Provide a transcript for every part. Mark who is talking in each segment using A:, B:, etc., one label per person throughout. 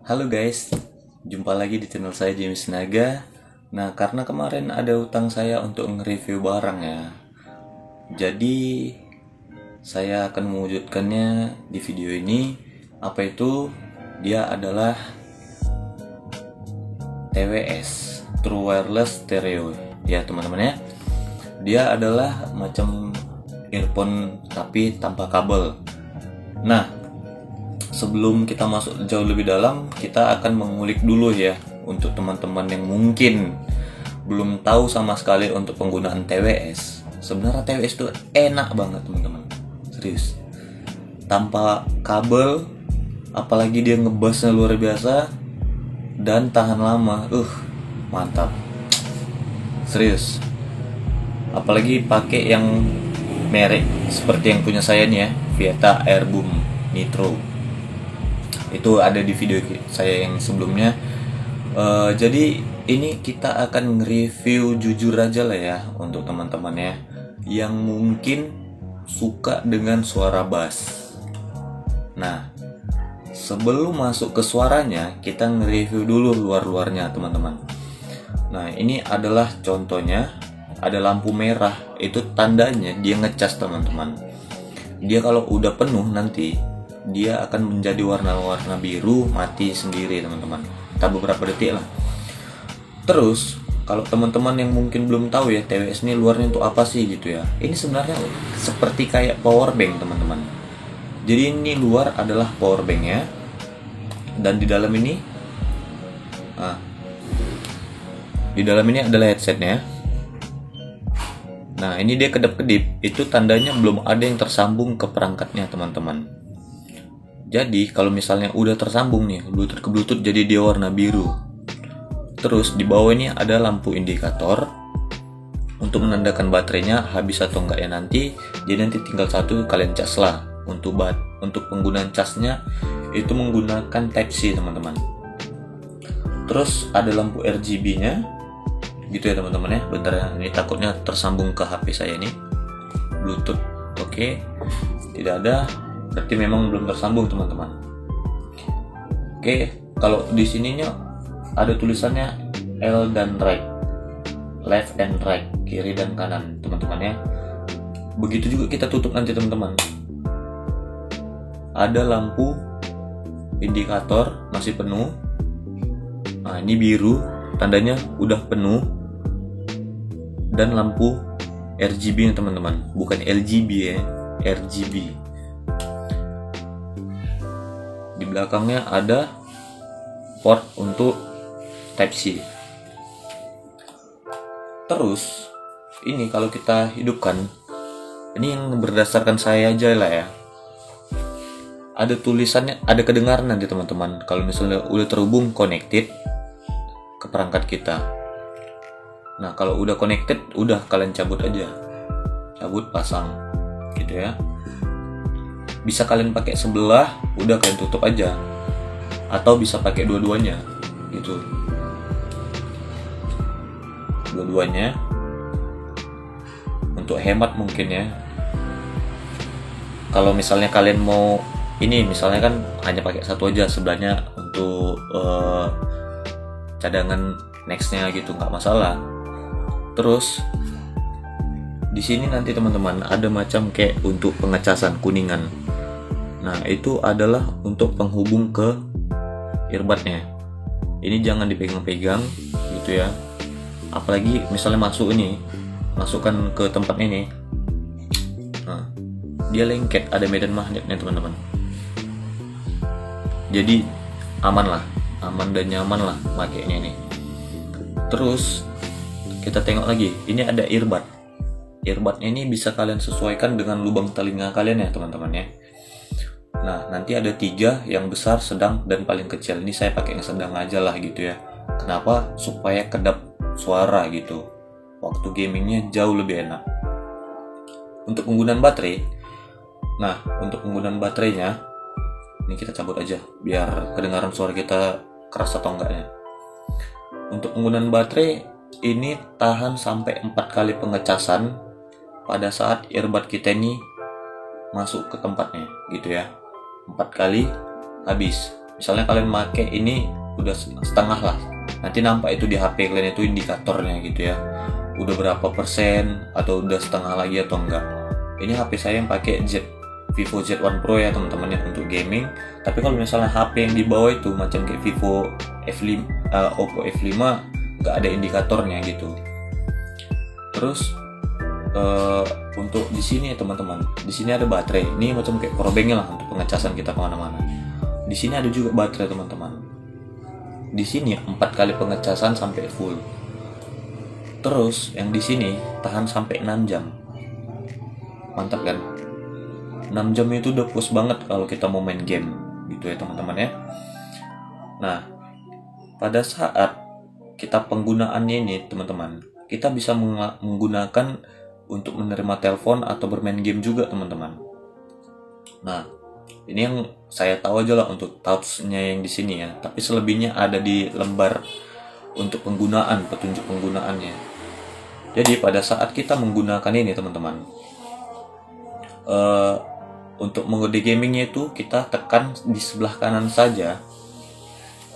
A: Halo guys, jumpa lagi di channel saya James Naga. Nah, karena kemarin ada utang saya untuk nge-review barang ya. Jadi, saya akan mewujudkannya di video ini. Apa itu? Dia adalah TWS, True Wireless Stereo. Ya, teman-teman ya. Dia adalah macam earphone tapi tanpa kabel. Nah, sebelum kita masuk jauh lebih dalam, kita akan mengulik dulu ya untuk teman-teman yang mungkin belum tahu sama sekali untuk penggunaan TWS. Sebenarnya TWS itu enak banget teman-teman, serius. Tanpa kabel, apalagi dia ngebassnya luar biasa dan tahan lama, mantap, serius. Apalagi pakai yang merek seperti yang punya saya nih ya, Vieta Airboom Nitro. Itu ada di video saya yang sebelumnya. Jadi ini kita akan nge-review jujur aja lah ya untuk teman-teman ya yang mungkin suka dengan suara bass. Nah, sebelum masuk ke suaranya, kita nge-review dulu luar-luarnya teman-teman. Nah, ini adalah contohnya. Ada lampu merah, itu tandanya dia ngecas teman-teman. Dia kalau udah penuh nanti dia akan menjadi warna-warna biru, mati sendiri teman-teman. Kita beberapa detik lah. Terus kalau teman-teman yang mungkin belum tahu ya TWS ini luarnya untuk apa sih gitu ya, ini sebenarnya seperti kayak power bank teman-teman. Jadi ini luar adalah power banknya, dan di dalam ini adalah headsetnya. Nah, ini dia kedap-kedip, itu tandanya belum ada yang tersambung ke perangkatnya teman-teman. Jadi kalau misalnya udah tersambung nih Bluetooth ke Bluetooth, jadi dia warna biru. Terus di bawah ini ada lampu indikator untuk menandakan baterainya habis atau enggak ya nanti. Jadi nanti tinggal satu kalian cas lah. Untuk penggunaan casnya itu menggunakan Type C teman-teman. Terus ada lampu RGB-nya gitu ya teman-teman ya. Bentar ya, ini takutnya tersambung ke HP saya nih. Bluetooth oke. Tidak ada, berarti memang belum tersambung teman-teman. Oke, kalau di sininya ada tulisannya L dan right, left and right, kiri dan kanan teman-teman ya. Begitu juga kita tutup nanti teman-teman. Ada lampu indikator masih penuh. Nah, ini biru tandanya udah penuh. Dan lampu RGB teman-teman, bukan LGB ya, RGB. Di belakangnya ada port untuk Type C. Terus ini kalau kita hidupkan, ini yang berdasarkan saya aja lah ya. Ada tulisannya, ada kedengaran nanti teman-teman. Kalau misalnya udah terhubung connected ke perangkat kita. Nah, kalau udah connected, udah kalian cabut aja. Cabut, pasang gitu ya. Bisa kalian pakai sebelah, udah kalian tutup aja. Atau bisa pakai dua-duanya gitu. Dua-duanya untuk hemat mungkin ya. Kalau misalnya kalian mau ini, misalnya kan hanya pakai satu aja, sebelahnya untuk cadangan nextnya gitu, nggak masalah. Terus di sini nanti teman-teman ada macam kayak untuk pengecasan kuningan. Nah, itu adalah untuk penghubung ke earbudnya. Ini jangan dipegang-pegang gitu ya. Apalagi misalnya masukkan ke tempat ini. Nah, dia lengket, ada medan magnetnya teman-teman. Jadi aman dan nyaman lah pakainya ini. Terus kita tengok lagi, ini ada earbud. Earbudnya ini bisa kalian sesuaikan dengan lubang telinga kalian ya teman-teman ya. Nah, nanti ada 3, yang besar, sedang, dan paling kecil. Ini saya pakai yang sedang aja lah gitu ya. Kenapa? Supaya kedap suara gitu. Waktu gamingnya jauh lebih enak. Untuk penggunaan baterai, nah untuk penggunaan baterainya, ini kita cabut aja biar kedengaran suara kita keras atau enggaknya. Untuk penggunaan baterai, ini tahan sampai 4 kali pengecasan pada saat earbud kita ini masuk ke tempatnya gitu ya. 4 kali habis. Misalnya kalian make ini udah setengah lah, nanti nampak itu di HP kalian itu indikatornya gitu ya, udah berapa persen atau udah setengah lagi atau enggak. Ini HP saya yang pakai Vivo Z1 Pro ya teman-teman ya, untuk gaming. Tapi kalau misalnya HP yang di bawah itu macam kayak Vivo F5, Oppo F5, nggak ada indikatornya gitu. Terus untuk di sini ya teman-teman, di sini ada baterai. Ini macam kayak powerbanknya lah untuk pengecasan kita kemana-mana. Di sini ada juga baterai teman-teman. Di sini 4 kali pengecasan sampai full. Terus yang di sini tahan sampai 6 jam. Mantap kan? 6 jam itu udah puas banget kalau kita mau main game gitu ya teman-teman ya. Nah, pada saat kita penggunaannya ini teman-teman, kita bisa menggunakan untuk menerima telepon atau bermain game juga teman-teman. Nah, ini yang saya tahu aja lah untuk touch-nya yang di sini ya, tapi selebihnya ada di lembar untuk penggunaan, petunjuk penggunaannya. Jadi pada saat kita menggunakan ini teman-teman, untuk mode gamingnya itu kita tekan di sebelah kanan saja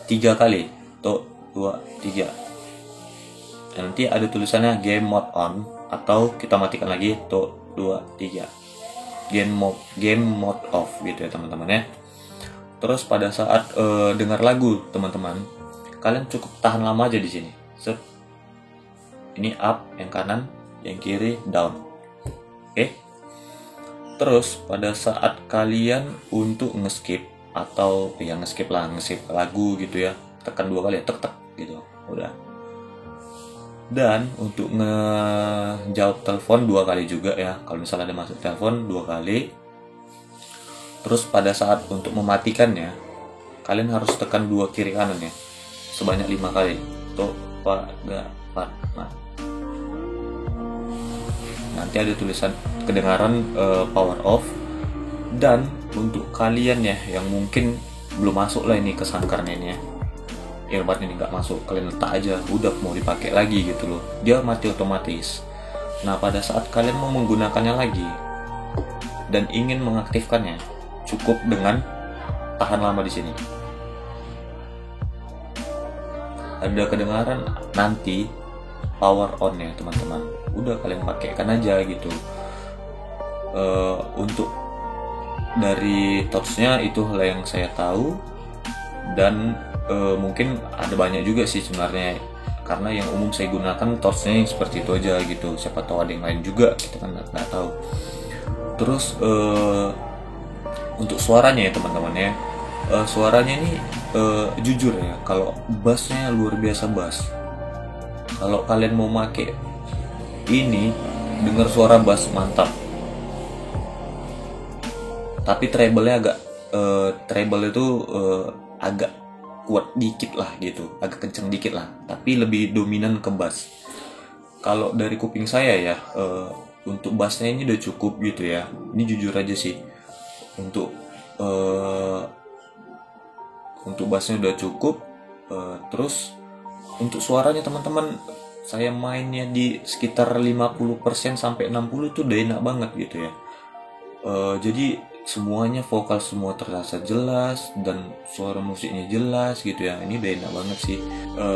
A: 3 kali, tuh 2, 3. Dan nanti ada tulisannya game mode on, atau kita matikan lagi, tuh 2, 3. Game mode off gitu ya teman-teman ya. Terus pada saat dengar lagu teman-teman, kalian cukup tahan lama aja di sini. Set. Ini up yang kanan, yang kiri down. Oke. Terus pada saat kalian untuk nge-skip atau ya nge-skip lagu gitu ya, tekan 2 kali ya, tek gitu, udah. Dan untuk ngejawab telepon 2 kali juga ya, kalau misalnya ada masuk telepon 2 kali. Terus pada saat untuk mematikannya, kalian harus tekan 2 kiri kanan ya, sebanyak 5 kali. Tuh, nanti ada tulisan kedengaran power off. Dan untuk kalian ya yang mungkin belum masuk lah ini ke sangkarnya ini ya, earbud ini nggak masuk, kalian letak aja, udah mau dipakai lagi gitu loh, dia mati otomatis. Nah pada saat kalian mau menggunakannya lagi dan ingin mengaktifkannya, cukup dengan tahan lama di sini. Ada kedengaran nanti power on ya teman-teman, udah kalian pakaikan aja gitu. Untuk dari touchnya itulah yang saya tahu, dan mungkin ada banyak juga sih sebenarnya, karena yang umum saya gunakan touchnya seperti itu aja gitu. Siapa tahu ada yang lain juga, kita kan nggak tahu. Terus untuk suaranya ya teman-teman ya, suaranya ini jujur ya, kalau bassnya luar biasa bass. Kalau kalian mau make ini, dengar suara bass mantap. Tapi treble-nya agak treble itu agak kuat dikit lah gitu, agak kenceng dikit lah, tapi lebih dominan ke bass. Kalau dari kuping saya ya, untuk bassnya ini udah cukup gitu ya. Ini jujur aja sih, untuk bassnya udah cukup. Terus untuk suaranya teman-teman, saya mainnya di sekitar 50% sampai 60 itu udah enak banget gitu ya. Jadi semuanya vokal semua terasa jelas dan suara musiknya jelas gitu ya. Ini udah enak banget sih.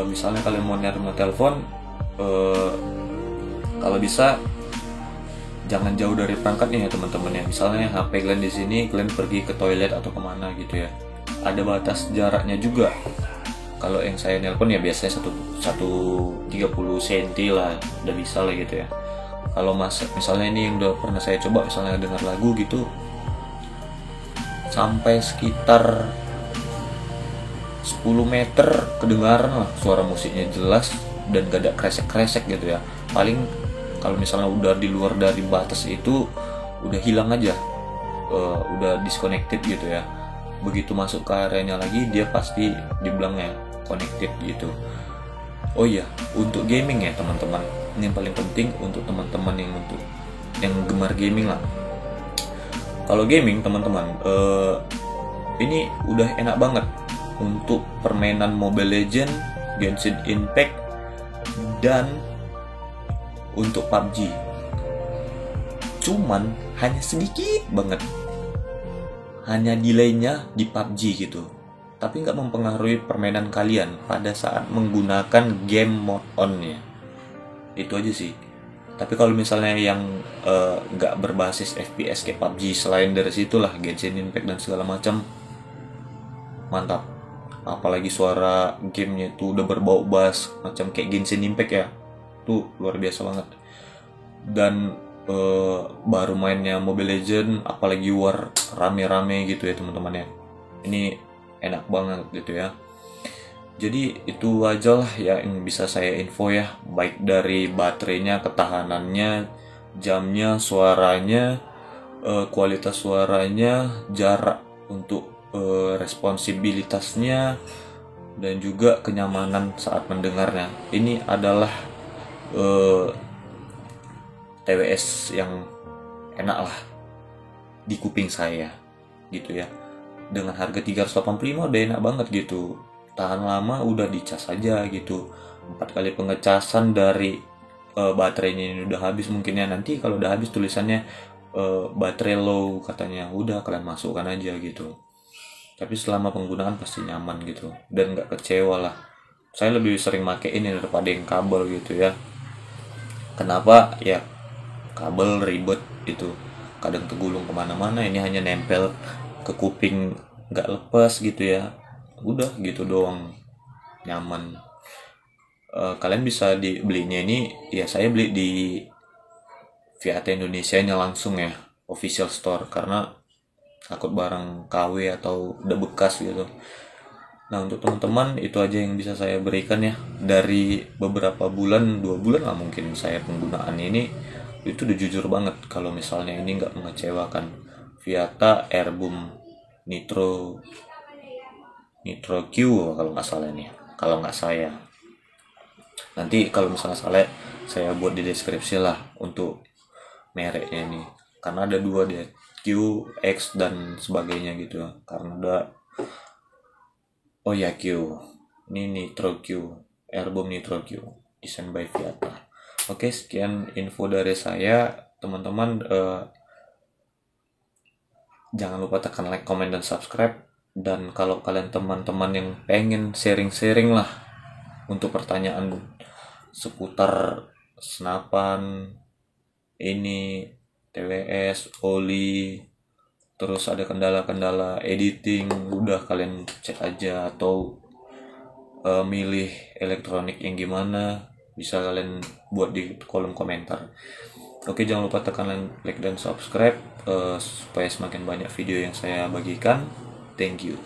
A: Misalnya kalian mau nerima telepon, kalau bisa jangan jauh dari perangkatnya ya teman-teman ya. Misalnya HP kalian di sini, kalian pergi ke toilet atau kemana gitu ya, ada batas jaraknya juga. Kalau yang saya nelpon ya biasanya 130 cm lah, udah bisa lah gitu ya. Kalau misalnya ini yang udah pernah saya coba, misalnya dengar lagu gitu, sampai sekitar 10 meter kedengaran lah suara musiknya jelas dan gak ada kresek-kresek gitu ya. Paling kalau misalnya udah di luar dari batas itu udah hilang aja, udah disconnected gitu ya. Begitu masuk ke areanya lagi, dia pasti dibilangnya connected gitu. Oh iya, untuk gaming ya teman-teman, ini yang paling penting untuk teman-teman yang gemar gaming lah. Kalau gaming teman-teman, ini udah enak banget untuk permainan Mobile Legends, Genshin Impact, dan untuk PUBG. Cuman hanya sedikit banget, hanya delaynya di PUBG gitu. tapi nggak mempengaruhi permainan kalian pada saat menggunakan game mode on-nya. Itu aja sih. Tapi kalau misalnya yang nggak berbasis FPS kayak PUBG, selain dari situlah Genshin Impact dan segala macam, mantap. Apalagi suara gamenya tuh udah berbau bass macam kayak Genshin Impact ya, tuh luar biasa banget. Dan baru mainnya Mobile Legend, apalagi War rame-rame gitu ya teman-teman ya, ini enak banget gitu ya. Jadi itu aja lah ya yang bisa saya info ya, baik dari baterainya, ketahanannya, jamnya, suaranya, kualitas suaranya, jarak untuk responsibilitasnya, dan juga kenyamanan saat mendengarnya. Ini adalah TWS yang enak lah di kuping saya gitu ya. Dengan harga 385 udah enak banget gitu, tahan lama, udah dicas aja gitu. 4 kali pengecasan dari baterainya ini udah habis mungkin ya. Nanti kalau udah habis tulisannya baterai low katanya, udah kalian masukkan aja gitu. Tapi selama penggunaan pasti nyaman gitu dan nggak kecewa lah. Saya lebih sering pakai ini daripada yang kabel gitu ya. Kenapa ya? Kabel ribet itu, kadang tergulung kemana-mana. Ini hanya nempel ke kuping, nggak lepas gitu ya, udah gitu doang, nyaman. Kalian bisa dibelinya ini ya, saya beli di Viat Indonesia nya langsung ya, official store, karena takut barang KW atau udah bekas gitu. Nah untuk teman-teman itu aja yang bisa saya berikan ya, dari beberapa bulan, 2 bulan lah mungkin saya penggunaan ini, itu udah jujur banget kalau misalnya ini nggak mengecewakan. Viata Airboom Nitro Q kalau nggak salah nih, kalau nggak saya. Nanti kalau misalnya salah saya buat di deskripsi lah untuk mereknya ini, karena ada 2 deh, Q, X dan sebagainya gitu. Karena ada, oh ya Q, ini Nitro Q, Airboom Nitro Q, desain by Viata. Oke, sekian info dari saya teman-teman. Jangan lupa tekan like, comment, dan subscribe. Dan kalau kalian teman-teman yang pengen sharing-sharing lah untuk pertanyaan seputar senapan ini, TWS, oli, terus ada kendala-kendala editing, udah kalian cek aja. Atau milih elektronik yang gimana, bisa kalian buat di kolom komentar. Oke, jangan lupa tekan like dan subscribe supaya semakin banyak video yang saya bagikan. Thank you.